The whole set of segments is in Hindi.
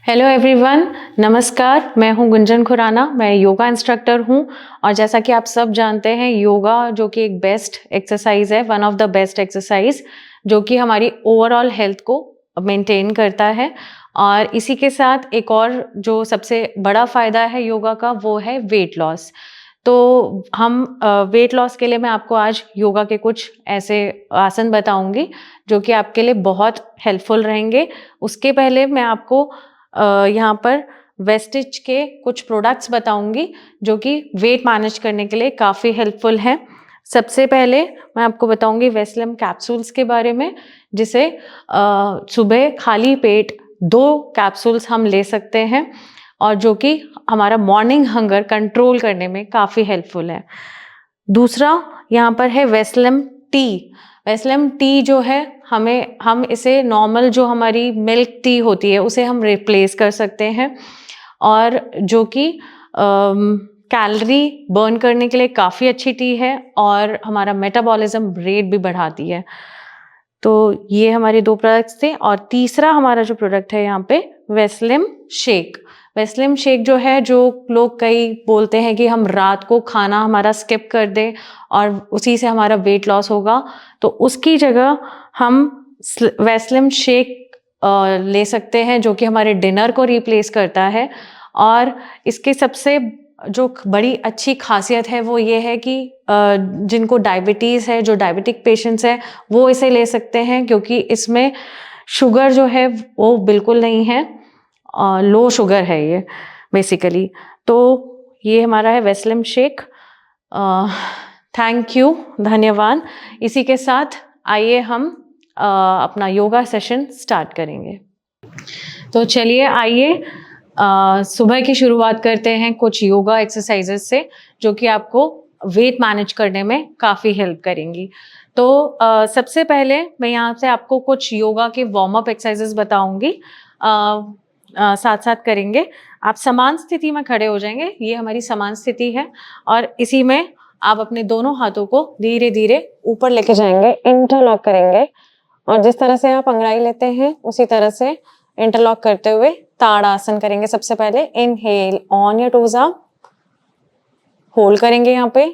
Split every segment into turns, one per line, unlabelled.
हेलो एवरीवन, नमस्कार। मैं हूं गुंजन खुराना। मैं योगा इंस्ट्रक्टर हूं और जैसा कि आप सब जानते हैं, योगा जो कि एक बेस्ट एक्सरसाइज है, one of the best exercise जो कि हमारी ओवरऑल हेल्थ को मेंटेन करता है। और इसी के साथ एक और जो सबसे बड़ा फ़ायदा है योगा का, वो है वेट लॉस। तो हम वेट लॉस के लिए मैं आपको आज योगा के कुछ ऐसे आसन बताऊंगी जो कि आपके लिए बहुत हेल्पफुल रहेंगे। उसके पहले मैं आपको यहाँ पर वेस्टिज के कुछ प्रोडक्ट्स बताऊंगी जो कि वेट मैनेज करने के लिए काफ़ी हेल्पफुल हैं। सबसे पहले मैं आपको बताऊंगी वेस्लिम कैप्सूल्स के बारे में, जिसे सुबह खाली पेट 2 कैप्सूल्स हम ले सकते हैं और जो कि हमारा मॉर्निंग हंगर कंट्रोल करने में काफ़ी हेल्पफुल है। दूसरा यहाँ पर है वेस्लिम टी। वेस्लिम टी जो है, हम इसे नॉर्मल जो हमारी मिल्क टी होती है उसे हम रिप्लेस कर सकते हैं और जो कि कैलोरी बर्न करने के लिए काफ़ी अच्छी टी है और हमारा मेटाबॉलिज्म रेट भी बढ़ाती है। तो ये हमारे 2 प्रोडक्ट्स थे। और तीसरा हमारा जो प्रोडक्ट है यहाँ पे, वेस्लिम शेक। वेस्लिम शेक जो है, जो लोग कई बोलते हैं कि हम रात को खाना हमारा स्किप कर दें और उसी से हमारा वेट लॉस होगा, तो उसकी जगह हम वेस्लिम शेक ले सकते हैं जो कि हमारे डिनर को रिप्लेस करता है। और इसके सबसे जो बड़ी अच्छी खासियत है वो ये है कि जिनको डायबिटीज़ है, जो डायबिटिक पेशेंट्स हैं, वो इसे ले सकते हैं क्योंकि इसमें शुगर जो है वो बिल्कुल नहीं है, लो शुगर है ये बेसिकली। तो ये हमारा है वेस्लिम शेक। थैंक यू, धन्यवाद। इसी के साथ आइए हम अपना योगा सेशन स्टार्ट करेंगे। तो चलिए आइए सुबह की शुरुआत करते हैं कुछ योगा एक्सरसाइजेस से जो कि आपको वेट मैनेज करने में काफ़ी हेल्प करेंगी। तो सबसे पहले मैं यहाँ से आपको कुछ योगा के वार्म अप एक्सरसाइजेस बताऊंगी, साथ साथ करेंगे। आप समान स्थिति में खड़े हो जाएंगे, ये हमारी समान स्थिति है, और इसी में आप अपने दोनों हाथों को धीरे धीरे ऊपर लेके जाएंगे, इंटरलॉक करेंगे और जिस तरह से आप अंगड़ाई लेते हैं उसी तरह से इंटरलॉक करते हुए ताड़ासन करेंगे। सबसे पहले inhale on your toes up, hold करेंगे यहाँ पे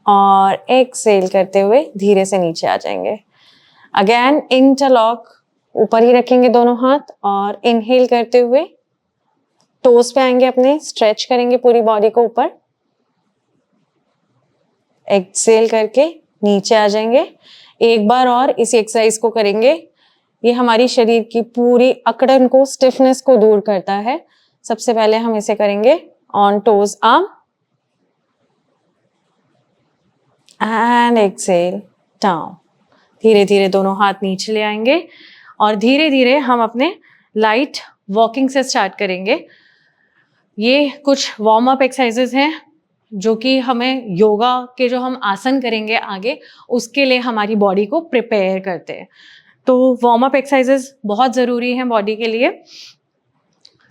और एक्सहेल करते हुए धीरे से नीचे आ जाएंगे। अगेन इंटरलॉक, ऊपर ही रखेंगे दोनों हाथ और इनहेल करते हुए टोज पे आएंगे अपने, स्ट्रेच करेंगे पूरी बॉडी को ऊपर, एक्सहेल करके नीचे आ जाएंगे। एक बार और इसी एक्सरसाइज को करेंगे। ये हमारी शरीर की पूरी अकड़न को, स्टिफनेस को दूर करता है। सबसे पहले हम इसे करेंगे on toes up and exhale down. धीरे धीरे दोनों हाथ नीचे ले आएंगे और धीरे धीरे हम अपने लाइट वॉकिंग से स्टार्ट करेंगे। ये कुछ वार्म अप एक्सरसाइजेस हैं जो कि हमें योगा के जो हम आसन करेंगे आगे, उसके लिए हमारी बॉडी को प्रिपेयर करते हैं। तो वार्म अप एक्सरसाइजेस बहुत ज़रूरी हैं बॉडी के लिए।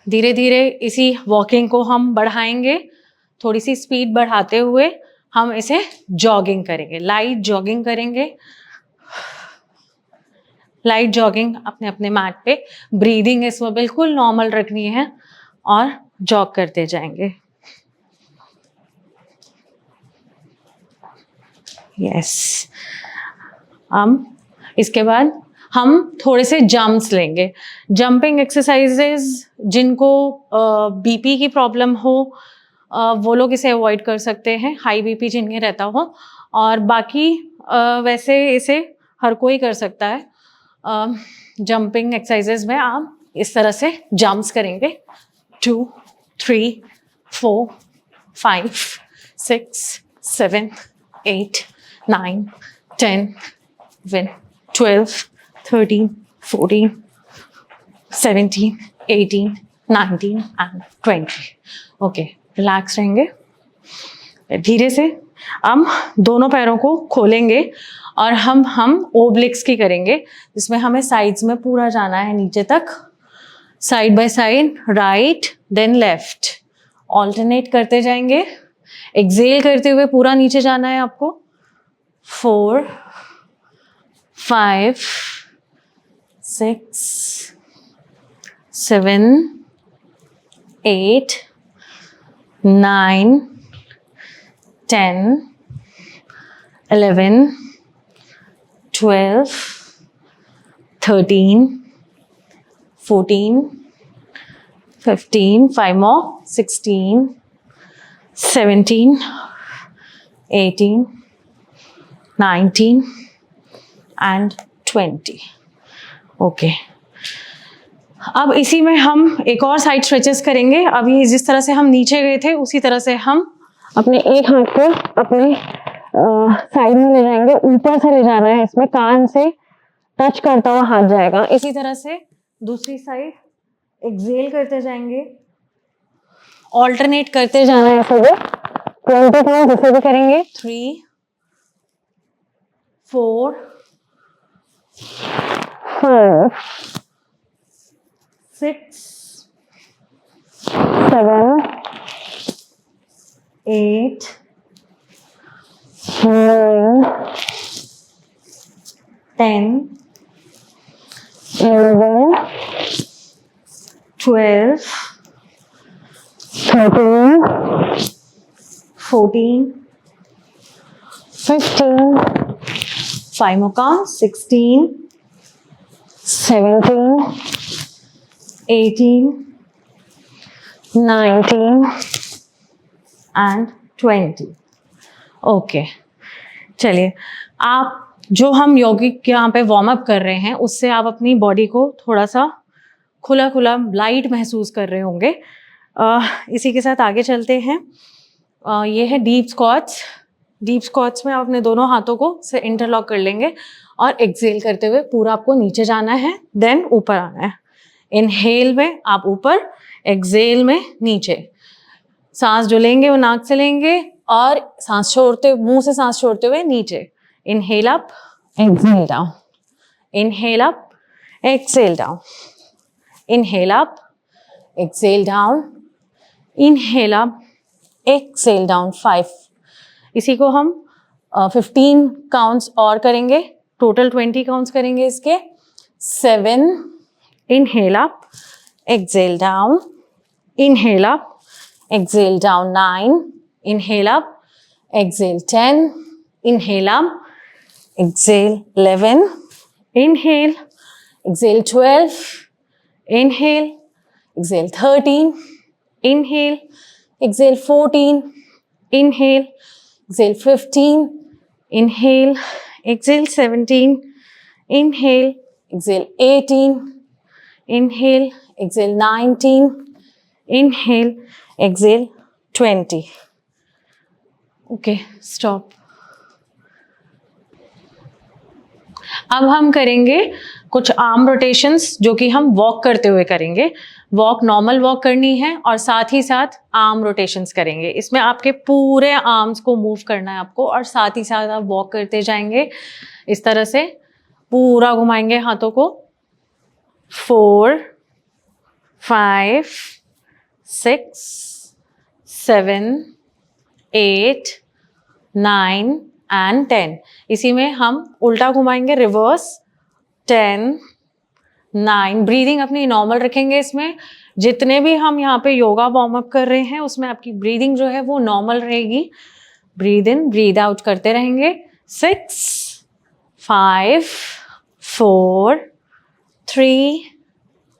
धीरे धीरे इसी वॉकिंग को हम बढ़ाएंगे, थोड़ी सी स्पीड बढ़ाते हुए हम इसे जॉगिंग करेंगे, लाइट जॉगिंग करेंगे। लाइट जॉगिंग अपने अपने मैट पे, ब्रीदिंग इसमें बिल्कुल नॉर्मल रखनी है और जॉग करते जाएंगे। यस। इसके बाद हम थोड़े से जंप्स लेंगे। जंपिंग एक्सरसाइजेज, जिनको बीपी की प्रॉब्लम हो वो लोग इसे अवॉइड कर सकते हैं, हाई बीपी जिनके रहता हो, और बाकी वैसे इसे हर कोई कर सकता है। जंपिंग एक्सरसाइजेज में आप इस तरह से जंप्स करेंगे, 2, 3, 4, 5, 6, 7, 8, 9, 10, 12, 13, 14, 17, 18, 19 एंड 20। ओके, रिलैक्स रहेंगे। धीरे से हम दोनों पैरों को खोलेंगे और हम ओब्लिक्स की करेंगे, जिसमें हमें साइड्स में पूरा जाना है नीचे तक, side by side, right then left, alternate करते जाएंगे। एक्सहेल करते हुए पूरा नीचे जाना है आपको। 4, 5, 6, 7, 8, 9, 10, 11, 12, 13, 14, 15, 5 more, 16, 17, 18, 19 and 20. ओके, अब इसी में हम एक और साइड स्ट्रेचेस करेंगे। अभी जिस तरह से हम नीचे गए थे उसी तरह से हम अपने एक हाथ को अपने साइड में ले जाएंगे, ऊपर से ले जाना है, इसमें कान से टच करता हुआ हाथ जाएगा। इसी तरह से दूसरी साइड एक्सेल करते जाएंगे, ऑल्टरनेट करते जाना है। ऐसे भी 20 टाइम्स इसे भी करेंगे। 3, 4, 5, 6, 7, 8, 9, 10, 11, 12, 13, 14, 15, 5 more count, 16, 17, 18, 19 and 20. ओके, चलिए आप जो हम यौगिक यहाँ पे वार्म अप कर रहे हैं उससे आप अपनी बॉडी को थोड़ा सा खुला खुला लाइट महसूस कर रहे होंगे। इसी के साथ आगे चलते हैं। ये है डीप स्क्वाट्स। डीप स्क्वाट्स में आप अपने दोनों हाथों को से इंटरलॉक कर लेंगे और एक्सेल करते हुए पूरा आपको नीचे जाना है, देन ऊपर आना है। इनहेल में आप ऊपर, एक्सेल में नीचे। सांस जो लेंगे वो नाक से लेंगे और सांस छोड़ते, मुंह से सांस छोड़ते हुए नीचे। Inhale up, exhale down, inhale up, exhale down, inhale up, exhale down, inhale up, exhale down. 5। इसी को हम 15 काउंट्स और करेंगे, टोटल 20 काउंट्स करेंगे इसके। 7, inhale up, exhale down, inhale up, exhale down. 9, inhale up, exhale 10, inhale up, exhale 11, inhale, exhale 12, inhale, exhale 13, inhale, exhale 14, inhale, exhale 15, inhale, exhale 17, inhale, exhale 18, inhale, exhale 19, inhale, exhale 20. Okay, stop. अब हम करेंगे कुछ आर्म रोटेशंस जो कि हम वॉक करते हुए करेंगे। वॉक नॉर्मल वॉक करनी है और साथ ही साथ आर्म रोटेशंस करेंगे। इसमें आपके पूरे आर्म्स को मूव करना है आपको और साथ ही साथ आप वॉक करते जाएंगे। इस तरह से पूरा घुमाएंगे हाथों को। 4, 5, 6, 7, 8, 9 एंड 10। इसी में हम उल्टा घुमाएंगे, रिवर्स। 10, 9। ब्रीदिंग अपनी नॉर्मल रखेंगे। इसमें जितने भी हम यहाँ पे योगा वार्म अप कर रहे हैं उसमें आपकी ब्रीदिंग जो है वो नॉर्मल रहेगी। ब्रीद इन, ब्रीद आउट करते रहेंगे। 6, 5, 4, 3,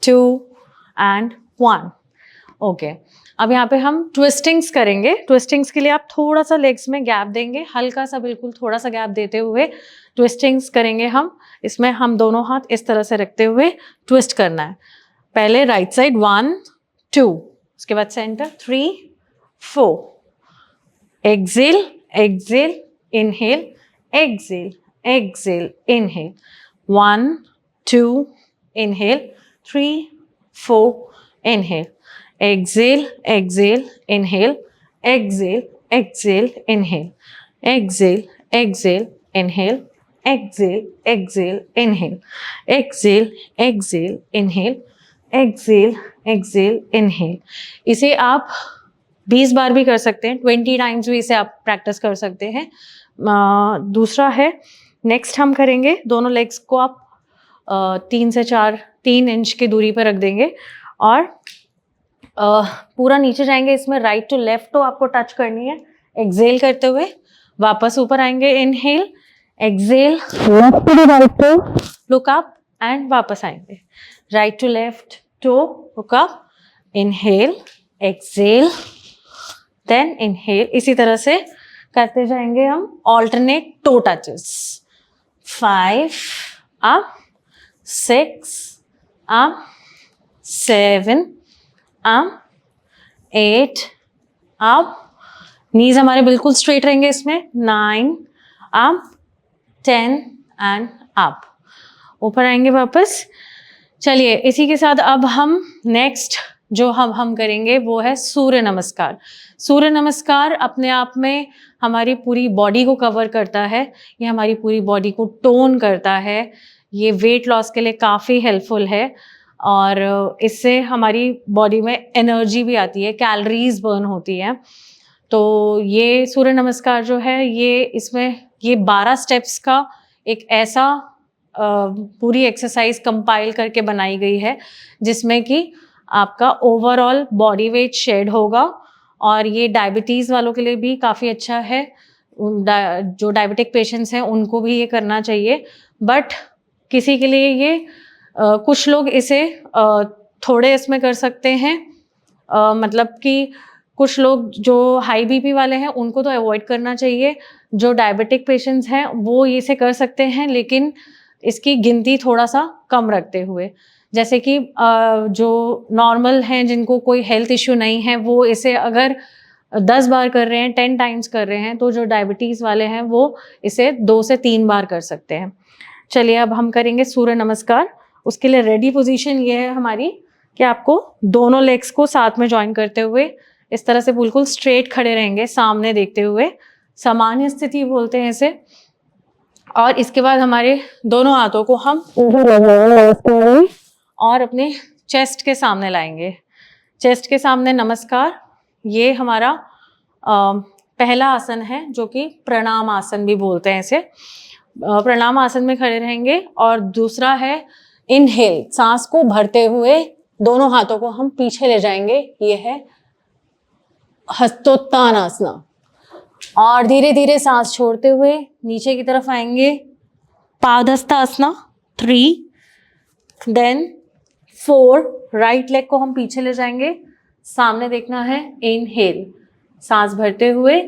2 एंड 1। ओके, अब यहाँ पे हम ट्विस्टिंग्स करेंगे। ट्विस्टिंग्स के लिए आप थोड़ा सा लेग्स में गैप देंगे, हल्का सा, बिल्कुल थोड़ा सा गैप देते हुए ट्विस्टिंग्स करेंगे हम। इसमें हम दोनों हाथ इस तरह से रखते हुए ट्विस्ट करना है। पहले राइट साइड 1, 2, उसके बाद centre 3, 4। Exhale, exhale, inhale, exhale, exhale, inhale. 1, 2, inhale, 3, 4, inhale. Exhale, exhale, inhale, exhale, exhale, inhale, exhale, exhale, inhale, exhale, exhale, inhale, exhale, exhale, inhale, exhale, exhale, inhale। इसे आप 20 बार भी कर सकते हैं, 20 टाइम्स भी इसे आप प्रैक्टिस कर सकते हैं। दूसरा है, नेक्स्ट हम करेंगे, दोनों लेग्स को आप 3 से 4, 3 इंच की दूरी पर रख देंगे और पूरा नीचे जाएंगे। इसमें राइट टू लेफ्ट तो आपको टच करनी है। एक्सेल करते हुए वापस ऊपर आएंगे, inhale, exhale, left to right two, look up and वापस आएंगे, right to left two, look up, inhale, exhale, then inhale. इसी तरह से करते जाएंगे हम alternate toe touches. 5 up, 6 up, 7 up, 8 up, knees हमारे बिल्कुल स्ट्रेट रहेंगे इसमें, 9 अप, 10 एंड अप, ऊपर आएंगे वापस। चलिए इसी के साथ अब हम नेक्स्ट जो हम करेंगे वो है सूर्य नमस्कार। सूर्य नमस्कार अपने आप में हमारी पूरी बॉडी को कवर करता है, ये हमारी पूरी बॉडी को टोन करता है, ये वेट लॉस के लिए काफ़ी हेल्पफुल है और इससे हमारी बॉडी में एनर्जी भी आती है, कैलोरीज बर्न होती हैं। तो ये सूर्य नमस्कार जो है ये 12 स्टेप्स का एक ऐसा पूरी एक्सरसाइज कंपाइल करके बनाई गई है जिसमें कि आपका ओवरऑल बॉडी वेट शेड होगा और ये डायबिटीज़ वालों के लिए भी काफ़ी अच्छा है। जो डायबिटिक पेशेंट्स हैं उनको भी ये करना चाहिए, बट किसी के लिए ये कुछ लोग इसे थोड़े इसमें कर सकते हैं, मतलब कि कुछ लोग जो हाई बीपी वाले हैं उनको तो अवॉइड करना चाहिए। जो डायबिटिक पेशेंट्स हैं वो इसे कर सकते हैं, लेकिन इसकी गिनती थोड़ा सा कम रखते हुए। जैसे कि जो नॉर्मल हैं, जिनको कोई हेल्थ इश्यू नहीं है, वो इसे अगर 10 बार कर रहे हैं, 10 टाइम्स कर रहे हैं, तो जो डायबिटीज़ वाले हैं वो इसे 2 से 3 बार कर सकते हैं। चलिए अब हम करेंगे सूर्य नमस्कार। उसके लिए रेडी पोजीशन ये है हमारी कि आपको दोनों लेग्स को साथ में ज्वाइन करते हुए इस तरह से बिल्कुल स्ट्रेट खड़े रहेंगे, सामने देखते हुए, सामान्य स्थिति बोलते हैं इसे। और इसके बाद हमारे दोनों हाथों को हम ऊपर और अपने चेस्ट के सामने लाएंगे। चेस्ट के सामने नमस्कार, ये हमारा पहला आसन है जो कि प्रणाम आसन भी बोलते हैं इसे। प्रणाम आसन में खड़े रहेंगे और दूसरा है इनहेल, सांस को भरते हुए दोनों हाथों को हम पीछे ले जाएंगे, ये है हस्तोत्तान आसना। और धीरे धीरे सांस छोड़ते हुए नीचे की तरफ आएंगे, पादहस्तासना 3, देन 4, राइट लेग को हम पीछे ले जाएंगे, सामने देखना है, इनहेल, सांस भरते हुए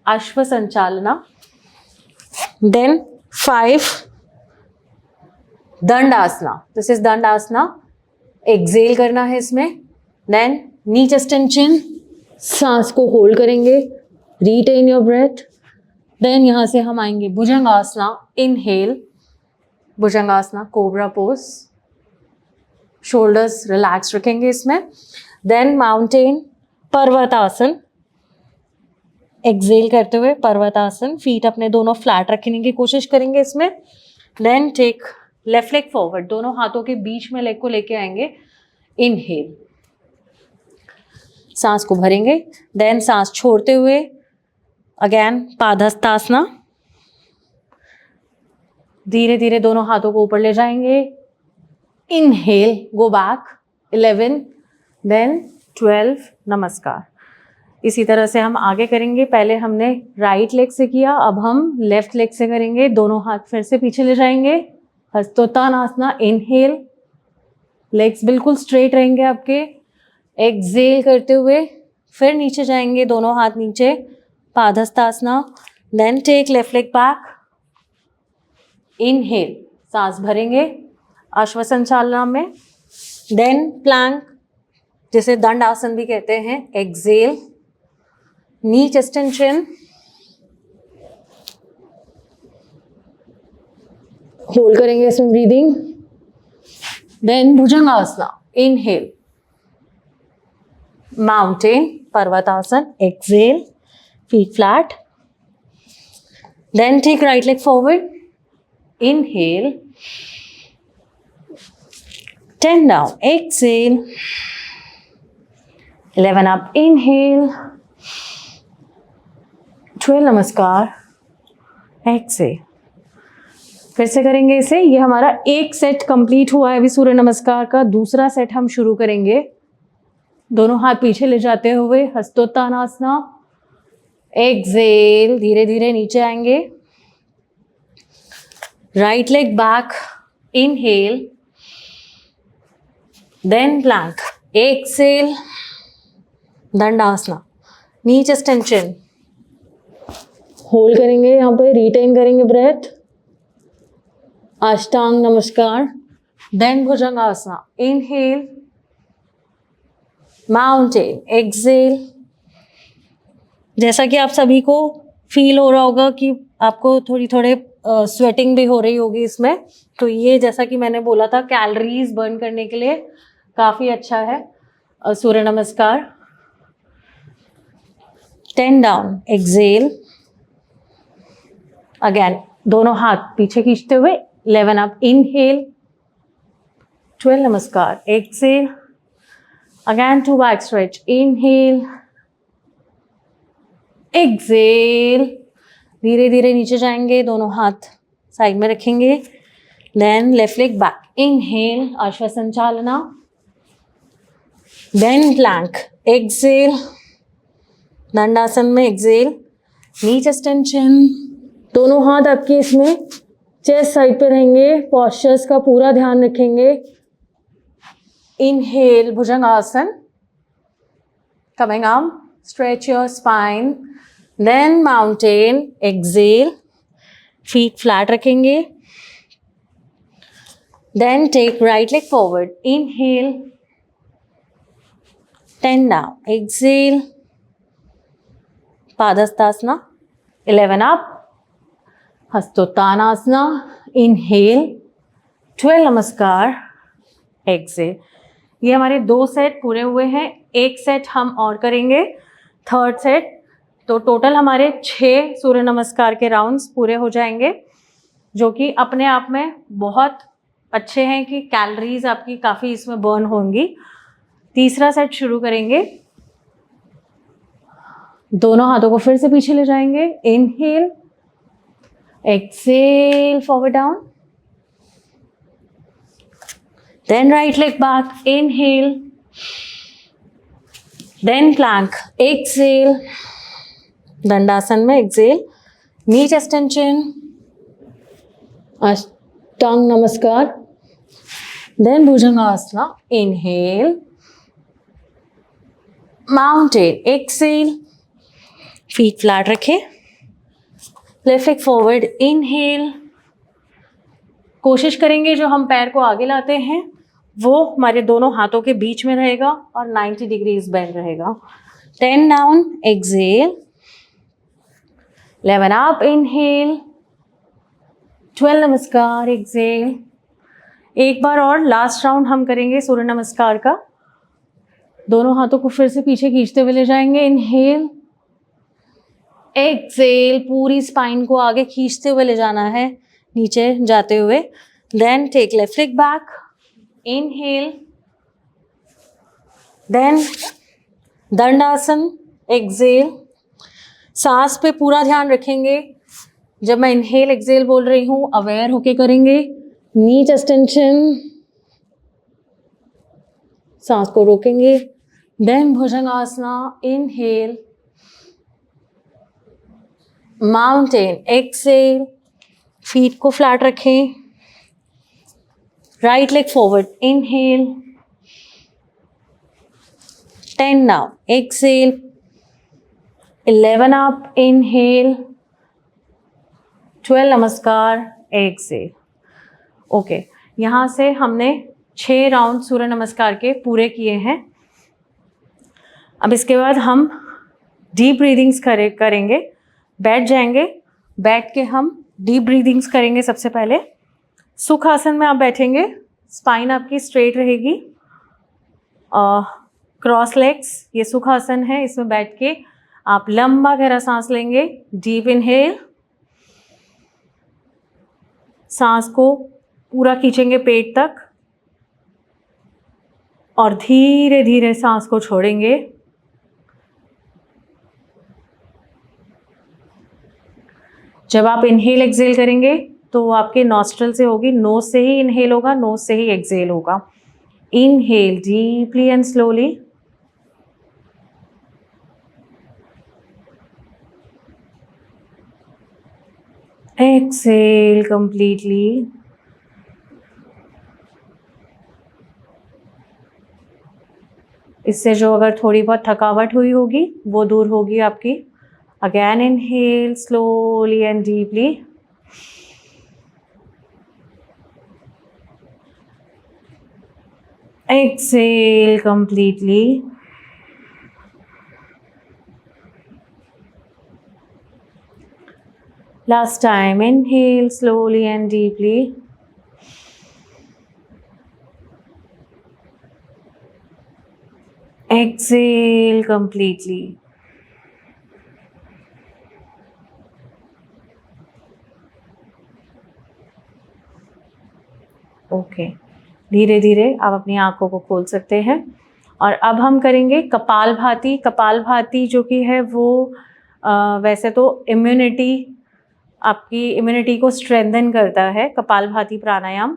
अश्व संचालना, देन 5 दंड आसना, दिस इज दंड आसना, एक्सेल करना है इसमें, then knee chest and chin, सांस को होल्ड करेंगे, रिटेन योर ब्रेथ, देन यहाँ से हम आएंगे Bhujangasana, inhale, Bhujangasana cobra pose, shoulders relax रखेंगे इसमें, देन माउंटेन पर्वतासन, एक्सेल करते हुए पर्वतासन, फीट अपने दोनों फ्लैट रखने की कोशिश करेंगे इसमें, then take left leg forward, दोनों हाथों के बीच में लेग को लेके आएंगे, इनहेल, सांस को भरेंगे, देन सांस छोड़ते हुए अगेन पादहस्तासना, धीरे धीरे दोनों हाथों को ऊपर ले जाएंगे, इनहेल, गो बैक, 11, देन 12, नमस्कार। इसी तरह से हम आगे करेंगे। पहले हमने राइट लेग से किया, अब हम लेफ्ट लेग से करेंगे। दोनों हाथ फिर से पीछे ले जाएंगे, हस्तोत्तान आसना, इनहेल, लेग्स बिल्कुल स्ट्रेट रहेंगे आपके, एक्सेल करते हुए फिर नीचे जाएंगे, दोनों हाथ नीचे, Padahastasana, then take left leg back, inhale, सांस भरेंगे अश्व संचालना में, देन प्लैंक जिसे दंड आसन भी कहते हैं, exhale, knee chest and chin, hold करेंगे इसमें breathing, then Bhujangasana, inhale, mountain Parvatasana, exhale, feet flat, then take right leg forward, inhale, 10 down, exhale, 11 up, inhale, 12 namaskar, exhale, फिर से करेंगे इसे। ये हमारा एक सेट कंप्लीट हुआ है अभी सूर्य नमस्कार का। दूसरा सेट हम शुरू करेंगे। दोनों हाथ पीछे ले जाते हुए हस्तोत्थानासना। एक्सेल, धीरे धीरे नीचे आएंगे। Right leg back, inhale, then plank, exhale, Dandasana, knee chest tension. Hold करेंगे यहाँ पे, रिटेन करेंगे breath. Ashtanga Namaskar, then Bhujangasana, inhale, mountain, exhale. जैसा कि आप सभी को फील हो रहा होगा कि आपको थोड़े स्वेटिंग भी हो रही होगी इसमें, तो ये जैसा कि मैंने बोला था कैलोरीज बर्न करने के लिए काफ़ी अच्छा है सूर्य नमस्कार। 10 डाउन, एक्सेल, अगेन दोनों हाथ पीछे खींचते हुए 11 अप, इनहेल, 12 नमस्कार, exhale, again 2 back stretch, inhale, exhale, धीरे धीरे नीचे जाएंगे, दोनों हाथ साइड में रखेंगे। Then left leg back, inhale, Ashwasanchalana, then plank, exhale, Dandasan में एक्सेल, नी चेस्ट टेंशन। दोनों हाथ आपके इसमें चेस्ट साइड पे रहेंगे, पॉस्चर्स का पूरा ध्यान रखेंगे। Inhale, bhujangasana, coming up, stretch your spine, then mountain, exhale, feet flat रखेंगे, then take right leg forward, inhale, 10 down, exhale, Padahastasana, 11 up, हस्तोत्थानासना, inhale, 12 नमस्कार, exhale। ये हमारे 2 सेट पूरे हुए हैं। एक सेट हम और करेंगे, थर्ड सेट। तो टोटल हमारे 6 सूर्य नमस्कार के राउंड्स पूरे हो जाएंगे, जो कि अपने आप में बहुत अच्छे हैं कि कैलोरीज आपकी काफ़ी इसमें बर्न होंगी। तीसरा सेट शुरू करेंगे। दोनों हाथों को फिर से पीछे ले जाएंगे। Inhale, exhale, forward down, then right leg back, inhale, then plank, exhale, dandasana में exhale, knee chest tension, ashtanga namaskar, then bhujangasana, inhale, mountain, exhale, feet flat रखें, लेफ्ट लेग फॉरवर्ड, इनहेल। कोशिश करेंगे जो हम पैर को आगे लाते हैं वो हमारे दोनों हाथों के बीच में रहेगा और 90 डिग्रीज बेंड रहेगा। 10 डाउन, एक्सेल, 11 अप, इनहेल, 12 नमस्कार, एक्सेल। एक बार और लास्ट राउंड हम करेंगे सूर्य नमस्कार का। दोनों हाथों को फिर से पीछे खींचते हुए ले जाएंगे। इनहेल, एक्सेल, पूरी स्पाइन को आगे खींचते हुए ले जाना है नीचे जाते हुए। Then take left leg back, inhale, then Dandasan, exhale. सांस पे पूरा ध्यान रखेंगे। जब मैं इनहेल एक्सेल बोल रही हूँ अवेयर होके करेंगे। नी चेस्ट टेंशन, सांस को रोकेंगे। Then Bhujangasana, inhale, mountain, exhale, feet को फ्लैट रखें, right leg forward, inhale, 10 down, exhale, 11 up, inhale, 12 नमस्कार, एक्सेल। ओके, यहाँ से हमने 6 राउंड सूर्य नमस्कार के पूरे किए हैं। अब इसके बाद हम डीप ब्रीदिंग्स करेंगे। बैठ जाएंगे। बैठ के हम डीप ब्रीदिंग्स करेंगे। सबसे पहले सुख आसन में आप बैठेंगे। स्पाइन आपकी स्ट्रेट रहेगी। क्रॉस लेग्स, ये सुख आसन है। इसमें बैठ के आप लंबा गहरा सांस लेंगे। डीप इनहेल, सांस को पूरा खींचेंगे पेट तक और धीरे धीरे सांस को छोड़ेंगे। जब आप इनहेल एक्सेल करेंगे तो आपके नॉस्ट्रल से होगी, नोज से ही इनहेल होगा, नोज से ही एक्सहेल होगा। Inhale deeply and slowly, exhale completely, इससे जो अगर थोड़ी बहुत थकावट हुई होगी वो दूर होगी आपकी। Again inhale slowly and deeply, exhale completely, last time inhale slowly and deeply, exhale completely. Okay, धीरे धीरे आप अपनी आंखों को खोल सकते हैं। और अब हम करेंगे कपालभाति। कपालभाति जो कि है वो वैसे तो आपकी इम्यूनिटी को स्ट्रेंथन करता है कपालभाति प्राणायाम,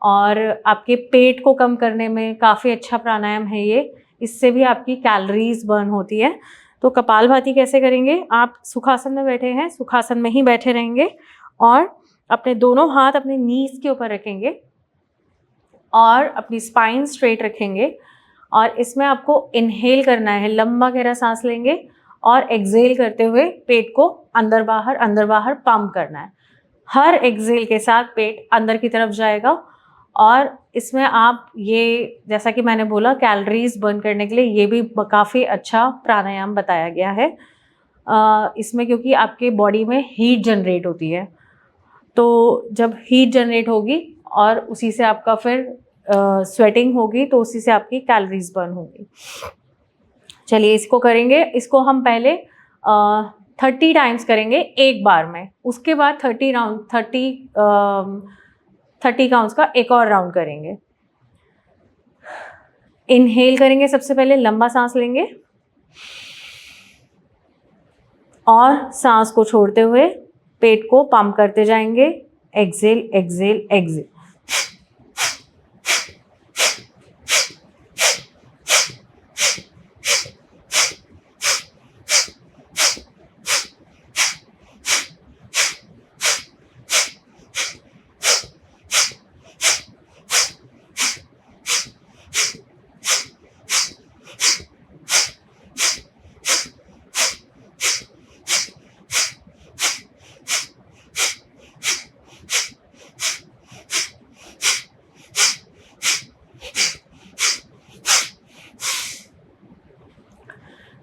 और आपके पेट को कम करने में काफ़ी अच्छा प्राणायाम है ये। इससे भी आपकी कैलोरीज बर्न होती है। तो कपालभाति कैसे करेंगे? आप सुखासन में बैठे हैं, सुखासन में ही बैठे रहेंगे और अपने दोनों हाथ अपने नीज के ऊपर रखेंगे और अपनी स्पाइन स्ट्रेट रखेंगे। और इसमें आपको इनहेल करना है, लंबा गहरा सांस लेंगे और एक्सहेल करते हुए पेट को अंदर बाहर पंप करना है। हर एक्सहेल के साथ पेट अंदर की तरफ जाएगा और इसमें आप ये, जैसा कि मैंने बोला, कैलोरीज बर्न करने के लिए ये भी काफ़ी अच्छा प्राणायाम बताया गया है। इसमें क्योंकि आपके बॉडी में हीट जनरेट होती है, तो जब हीट जनरेट होगी और उसी से आपका फिर स्वेटिंग होगी तो उसी से आपकी कैलोरीज बर्न होगी। चलिए इसको करेंगे। इसको हम पहले 30 टाइम्स करेंगे एक बार में, उसके बाद 30 काउंट्स का एक और राउंड करेंगे। इनहेल करेंगे, सबसे पहले लंबा सांस लेंगे और सांस को छोड़ते हुए पेट को पंप करते जाएंगे। Exhale exhale exhale.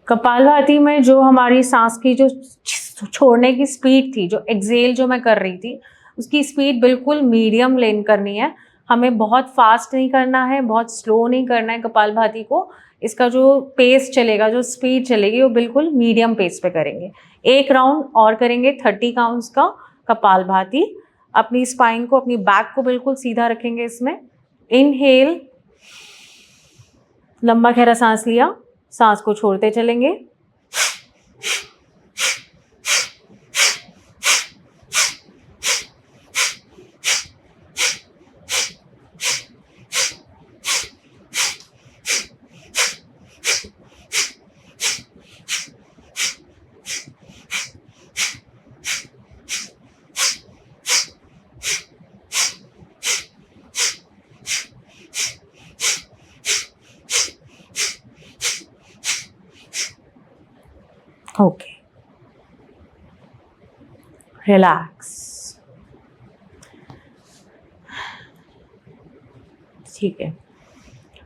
कपालभाति में जो हमारी सांस की जो छोड़ने की स्पीड थी, जो एक्सहेल जो मैं कर रही थी, उसकी स्पीड बिल्कुल मीडियम लेन करनी है। हमें बहुत फास्ट नहीं करना है, बहुत स्लो नहीं करना है कपालभाति को। इसका जो पेस चलेगा, जो स्पीड चलेगी, वो बिल्कुल मीडियम पेस पे करेंगे। एक राउंड और करेंगे 30 काउंट्स का कपालभाति। अपनी स्पाइन को, अपनी बैक को बिल्कुल सीधा रखेंगे इसमें। इनहेल, लंबा गहरा सांस लिया, सांस को छोड़ते चलेंगे। Okay, relax. ठीक है,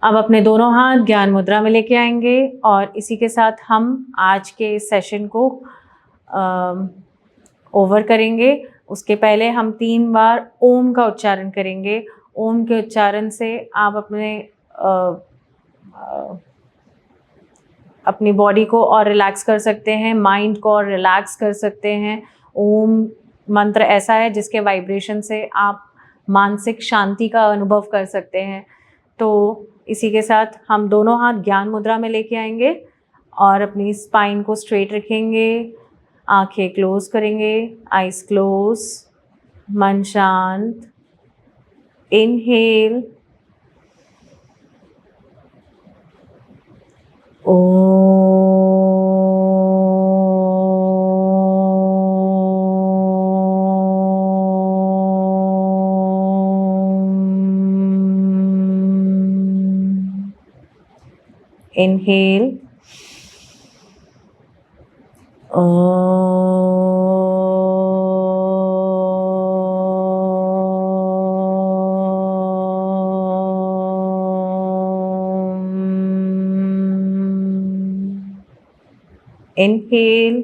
अब अपने दोनों हाथ ज्ञान मुद्रा में लेके आएंगे और इसी के साथ हम आज के इस सेशन को ओवर करेंगे। उसके पहले हम 3 बार ओम का उच्चारण करेंगे। ओम के उच्चारण से आप अपनी बॉडी को और रिलैक्स कर सकते हैं, माइंड को और रिलैक्स कर सकते हैं। ओम मंत्र ऐसा है जिसके वाइब्रेशन से आप मानसिक शांति का अनुभव कर सकते हैं। तो इसी के साथ हम दोनों हाथ ज्ञान मुद्रा में लेके आएंगे और अपनी स्पाइन को स्ट्रेट रखेंगे, आंखें क्लोज करेंगे, आइज क्लोज। मन शांत, इनहेल, inhale, inhale,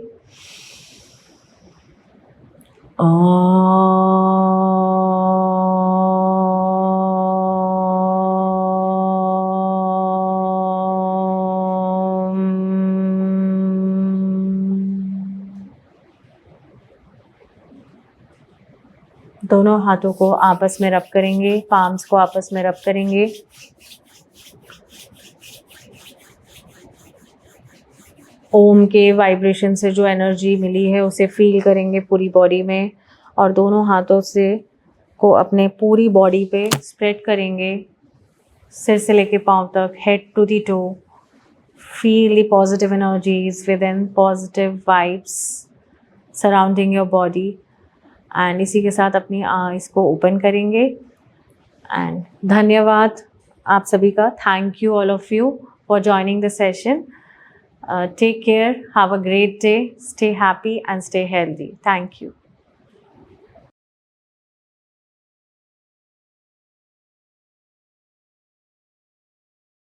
दोनों हाथों को आपस में रब करेंगे, पाम्स को आपस में रब करेंगे। ओम के वाइब्रेशन से जो एनर्जी मिली है उसे फील करेंगे पूरी बॉडी में, और दोनों हाथों से को अपने पूरी बॉडी पे स्प्रेड करेंगे, सिर से लेके पाँव तक, head to the toe. Feel the positive energies within, positive vibes surrounding your body. And इसी के साथ अपनी आईज को ओपन करेंगे। एंड धन्यवाद आप सभी का, thank you all of you for joining the session. Take care, have a great day, stay happy and stay healthy. Thank you.